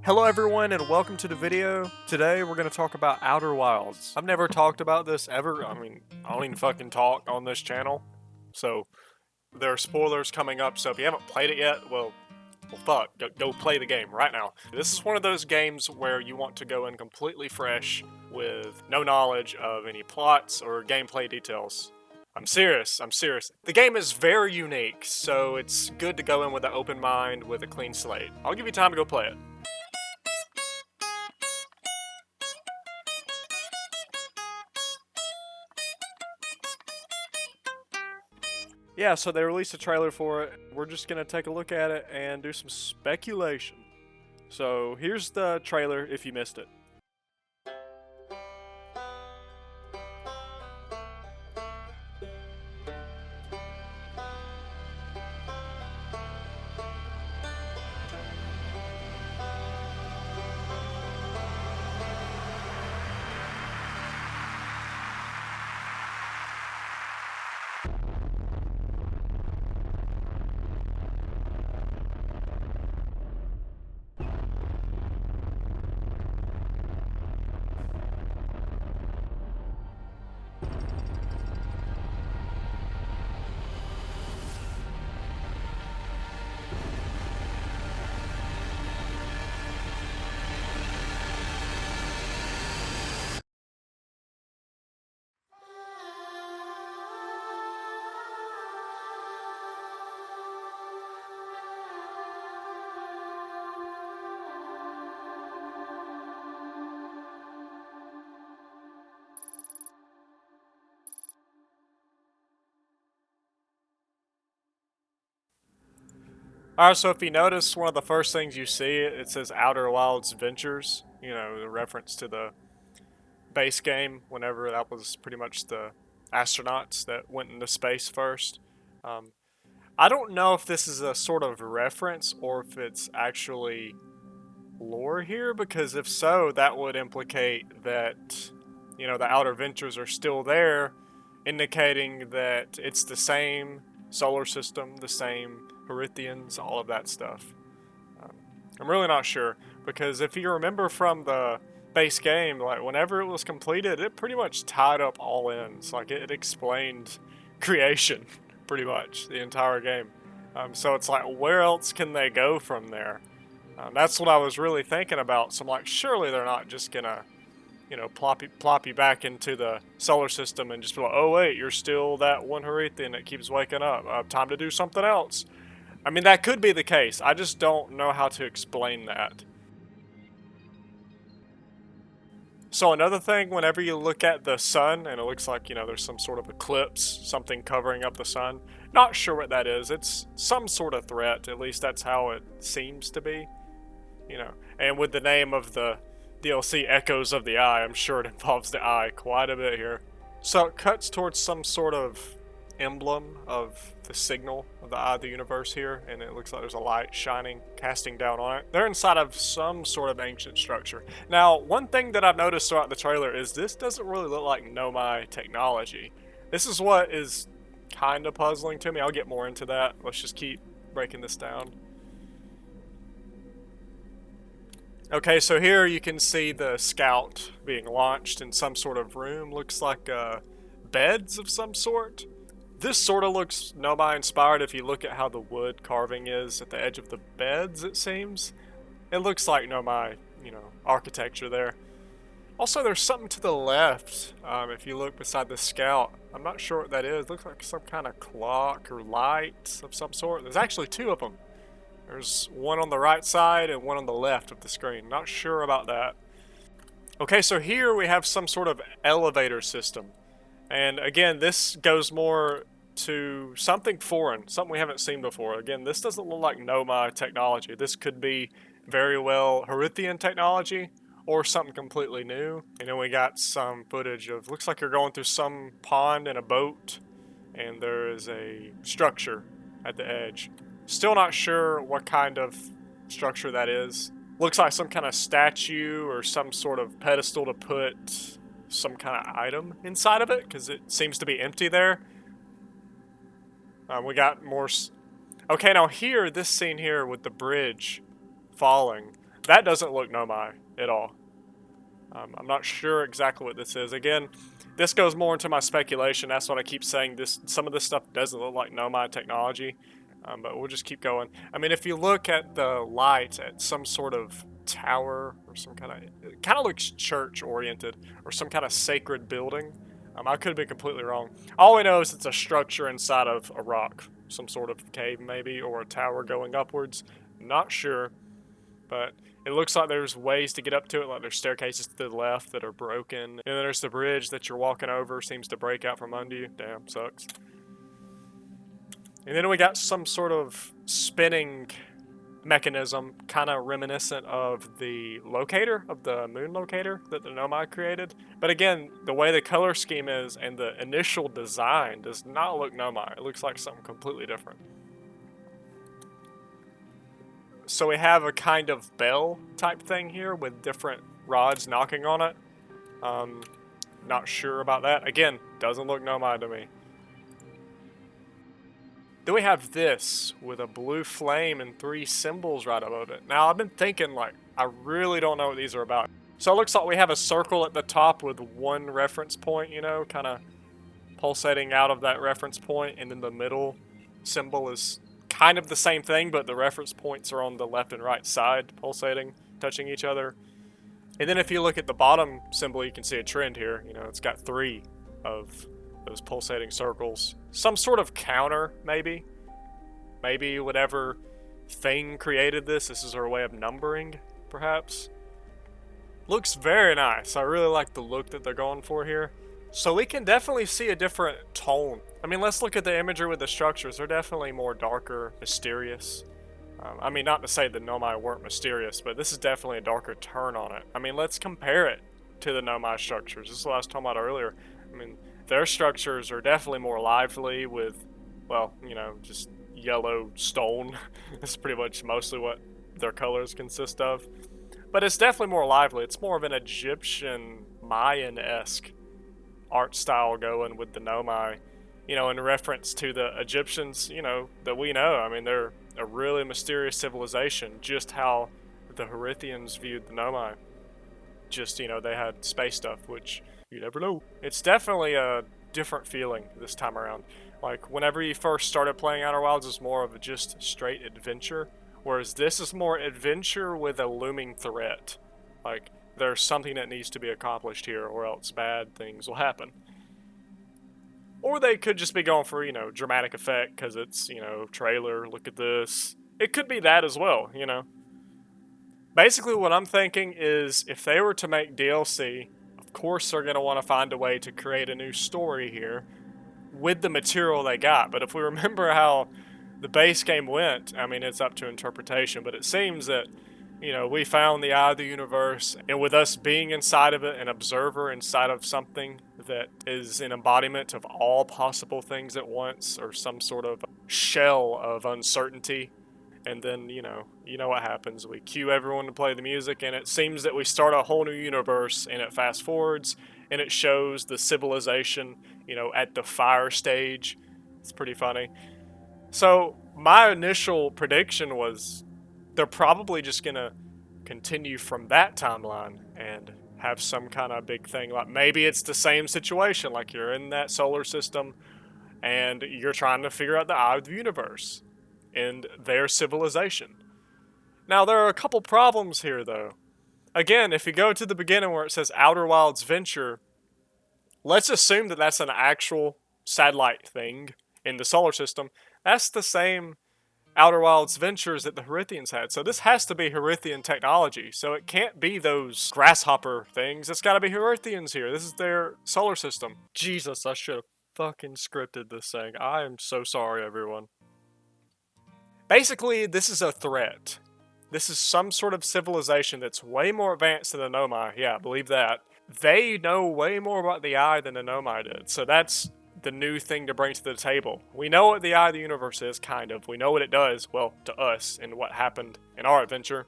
Hello everyone and welcome to the video. Today we're going to talk about Outer Wilds. I've never talked about this ever. I don't even fucking talk on this channel. So there are spoilers coming up, so if you haven't played it yet, well fuck, go play the game right now. This is one of those games where you want to go in completely fresh with no knowledge of any plots or gameplay details. I'm serious. The game is very unique, so it's good to go in with an open mind, with a clean slate. I'll give you time to go play it. Yeah, so they released a trailer for it. We're just gonna take a look at it and do some speculation. So here's the trailer if you missed it. Alright, so if you notice, one of the first things you see, it says Outer Wilds Ventures. You know, the reference to the base game, whenever that was pretty much the astronauts that went into space first. I don't know if this is a sort of reference or if it's actually lore here, because if so, that would implicate that, you know, the Outer Ventures are still there, indicating that it's the same solar system, the same Harithians, all of that stuff. I'm really not sure, because if you remember from the base game, like whenever it was completed, it pretty much tied up all ends. Like it explained creation, pretty much the entire game. So it's like, where else can they go from there? That's what I was really thinking about. So I'm like, surely they're not just gonna, you know, plop you back into the solar system and just be like, oh wait, you're still that one Harithian that keeps waking up. Time to do something else. I mean, that could be the case. I just don't know how to explain that. So another thing, whenever you look at the sun and it looks like, you know, there's some sort of eclipse, something covering up the sun, not sure what that is. It's some sort of threat, at least that's how it seems to be, you know. And with the name of the DLC, Echoes of the Eye, I'm sure it involves the eye quite a bit here. So it cuts towards some sort of emblem of the signal of the eye of the universe here, and it looks like there's a light shining, casting down on it. They're inside of some sort of ancient structure. Now, one thing that I've noticed throughout the trailer is this doesn't really look like Nomai technology. This is what is kind of puzzling to me. I'll get more into that. Let's just keep breaking this down. Okay, so here you can see the scout being launched in some sort of room. Looks like beds of some sort. This sort of looks Nomai inspired if you look at how the wood carving is at the edge of the beds, it seems. It looks like Nomai, you know, architecture there. Also, there's something to the left, if you look beside the scout. I'm not sure what that is. It looks like some kind of clock or light of some sort. There's actually two of them. There's one on the right side and one on the left of the screen. Not sure about that. Okay, so here we have some sort of elevator system. And again, this goes more to something foreign, something we haven't seen before. Again, this doesn't look like Nomai technology. This could be very well Harithian technology or something completely new. And then we got some footage of, looks like you're going through some pond in a boat, and there is a structure at the edge. Still not sure what kind of structure that is. Looks like some kind of statue or some sort of pedestal to put some kind of item inside of it, because it seems to be empty there. We got more. Okay, now here, this scene here with the bridge falling, That doesn't look Nomai at all. I'm not sure exactly what this is. Again, this goes more into my speculation. That's what I keep saying. Some of this stuff doesn't look like Nomai technology, but we'll just keep going. I mean, if you look at the light at some sort of tower or some it kind of looks church oriented or some kind of sacred building. I could be completely wrong. All we know is it's a structure inside of a rock, some sort of cave maybe, or a tower going upwards. Not sure, but it looks like there's ways to get up to it, like there's staircases to the left that are broken, and then there's the bridge that you're walking over seems to break out from under you. Damn, sucks. And then we got some sort of spinning mechanism, kind of reminiscent of the locator, of the moon locator that the Nomai created. But again, the way the color scheme is and the initial design does not look Nomai. It looks like something completely different. So we have a kind of bell type thing here with different rods knocking on it. Not sure about that. Again, doesn't look Nomai to me. Then we have this with a blue flame and 3 symbols right above it. Now I've been thinking, like, I really don't know what these are about. So it looks like we have a circle at the top with 1 reference point, you know, kind of pulsating out of that reference point, and then the middle symbol is kind of the same thing, but the reference points are on the left and right side, pulsating, touching each other. And then if you look at the bottom symbol, you can see a trend here. You know, it's got 3 of those pulsating circles. Some sort of counter, maybe. Maybe whatever thing created this is our way of numbering, perhaps. Looks very nice. I really like the look that they're going for here. So we can definitely see a different tone. I mean, let's look at the imagery with the structures. They're definitely more darker, mysterious. I mean, not to say the Nomai weren't mysterious, but this is definitely a darker turn on it. I mean, let's compare it to the Nomai structures. This is what I was talking about earlier. I mean, their structures are definitely more lively with, well, you know, just yellow stone. That's pretty much mostly what their colors consist of. But it's definitely more lively. It's more of an Egyptian, Mayan-esque art style going with the Nomai, you know, in reference to the Egyptians, you know, that we know. I mean, they're a really mysterious civilization, just how the Harithians viewed the Nomai. Just, you know, they had space stuff, which you never know. It's definitely a different feeling this time around. Like, whenever you first started playing Outer Wilds, it's more of just straight adventure, whereas this is more adventure with a looming threat. Like, there's something that needs to be accomplished here, or else bad things will happen. Or they could just be going for, you know, dramatic effect, because it's, you know, trailer, look at this. It could be that as well, you know. Basically, what I'm thinking is, if they were to make DLC, of course they're going to want to find a way to create a new story here with the material they got. But if we remember how the base game went, I mean, it's up to interpretation, but it seems that, you know, we found the eye of the universe, and with us being inside of it, an observer inside of something that is an embodiment of all possible things at once, or some sort of shell of uncertainty. And then, you know what happens. We cue everyone to play the music, and it seems that we start a whole new universe, and it fast forwards, and it shows the civilization, you know, at the fire stage. It's pretty funny. So my initial prediction was they're probably just gonna continue from that timeline and have some kind of big thing. Like, maybe it's the same situation, like you're in that solar system and you're trying to figure out the eye of the universe and their civilization. Now, there are a couple problems here, though. Again, if you go to the beginning where it says Outer Wilds Venture, let's assume that that's an actual satellite thing in the solar system. That's the same Outer Wilds Ventures that the Harithians had. So this has to be Harithian technology. So it can't be those grasshopper things. It's got to be Harithians here. This is their solar system. Jesus, I should have fucking scripted this thing. I am so sorry, everyone. Basically, this is a threat. This is some sort of civilization that's way more advanced than the Nomai. Yeah, I believe that. They know way more about the Eye than the Nomai did. So that's the new thing to bring to the table. We know what the Eye of the Universe is, kind of. We know what it does, well, to us, and what happened in our adventure.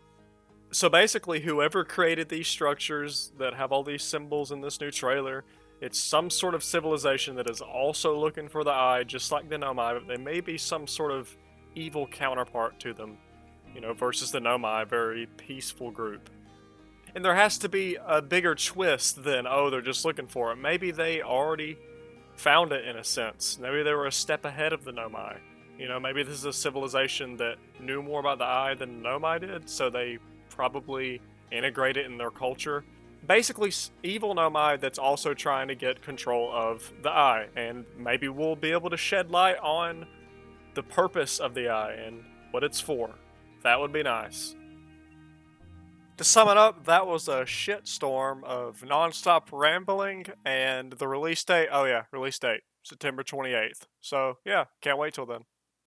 So basically, whoever created these structures that have all these symbols in this new trailer, it's some sort of civilization that is also looking for the Eye, just like the Nomai, but they may be some sort of evil counterpart to them. versus the Nomai, very peaceful group. And there has to be a bigger twist than, oh, they're just looking for it. Maybe they already found it in a sense. Maybe they were a step ahead of the Nomai. Maybe this is a civilization that knew more about the Eye than Nomai did, so they probably integrate it in their culture. Basically, evil Nomai that's also trying to get control of the Eye, and maybe we'll be able to shed light on the purpose of the Eye and what it's for. That would be nice. To sum it up, that was a shitstorm of non-stop rambling, and the release date, oh yeah, release date, September 28th. So yeah, can't wait till then.